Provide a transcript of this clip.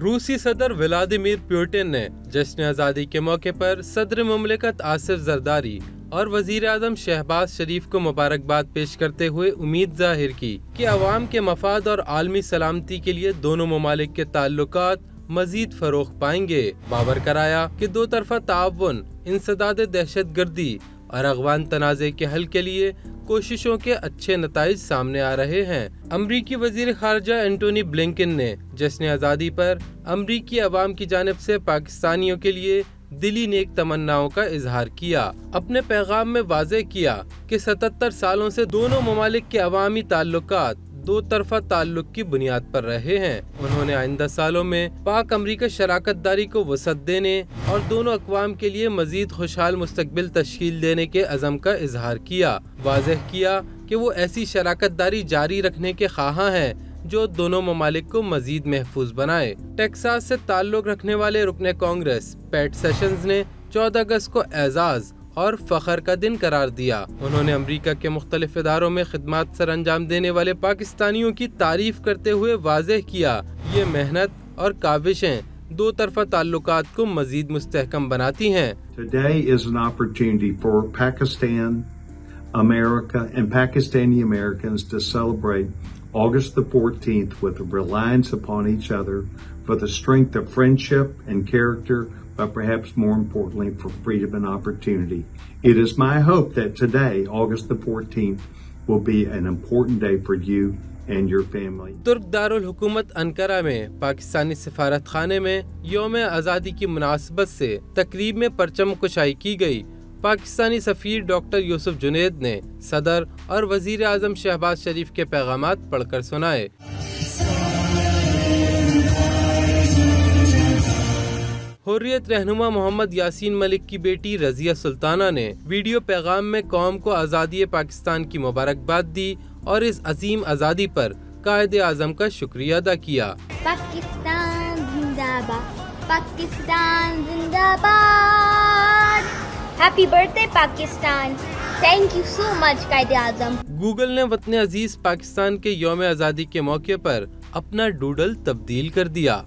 روسی صدر Vladimir Putin نے جشن آزادی کے موقع پر صدر مملکت آصف زرداری اور وزیر اعظم شہباز شریف کو مبارکباد پیش کرتے ہوئے امید ظاہر کی کہ عوام کے مفاد اور عالمی سلامتی کے لیے دونوں ممالک کے تعلقات مزید فروغ پائیں گے۔ باور کرایا کہ دو طرفہ تعاون، انسداد دہشت گردی اور افغان تنازع کے حل کے لیے کوششوں کے اچھے نتائج سامنے آ رہے ہیں۔ امریکی وزیر خارجہ اینٹونی بلنکن نے جشن آزادی پر امریکی عوام کی جانب سے پاکستانیوں کے لیے دلی نیک تمناؤں کا اظہار کیا۔ اپنے پیغام میں واضح کیا کہ 77 سالوں سے دونوں ممالک کے عوامی تعلقات دو طرفہ تعلق کی بنیاد پر رہے ہیں۔ انہوں نے آئندہ سالوں میں پاک امریکہ شراکت داری کو وسعت دینے اور دونوں اقوام کے لیے مزید خوشحال مستقبل تشکیل دینے کے عزم کا اظہار کیا۔ واضح کیا کہ وہ ایسی شراکت داری جاری رکھنے کے خواہاں ہیں جو دونوں ممالک کو مزید محفوظ بنائے۔ ٹیکساس سے تعلق رکھنے والے رکن کانگریس پیٹ سیشنز نے 14 اگست کو اعزاز اور فخر کا دن قرار دیا۔ انہوں نے امریکہ کے مختلف اداروں میں خدمات سر انجام دینے والے پاکستانیوں کی تعریف کرتے ہوئے واضح کیا، یہ محنت اور کاوشیں دو طرفہ تعلقات کو مزید مستحکم بناتی ہیں۔ Today is an opportunity for Pakistan, America and Pakistani Americans to celebrate August the 14th with a reliance upon each other for the strength of friendship and character, but perhaps more importantly for freedom and opportunity. It is my hope that today, August the 14th, will be an important day for you and your family. ترک دارالحکومت Ankara میں پاکستانی سفارت خانے میں یوم آزادی کی مناسبت سے تقریب میں پرچم کشائی کی گئی۔ پاکستانی سفیر ڈاکٹر یوسف جنید نے صدر اور وزیر اعظم شہباز شریف کے پیغامات پڑھ کر سنائے۔ حریت رہنما محمد یاسین ملک کی بیٹی رضیہ سلطانہ نے ویڈیو پیغام میں قوم کو آزادی پاکستان کی مبارکباد دی اور اس عظیم آزادی پر قائد اعظم کا شکریہ ادا کیا۔ پاکستان زندہ باد، پاکستان زندہ باد، happy birthday Pakistan, thank you so much Quaid Azam. Google نے وطن عزیز پاکستان کے یوم آزادی کے موقع پر اپنا ڈوڈل تبدیل کر دیا۔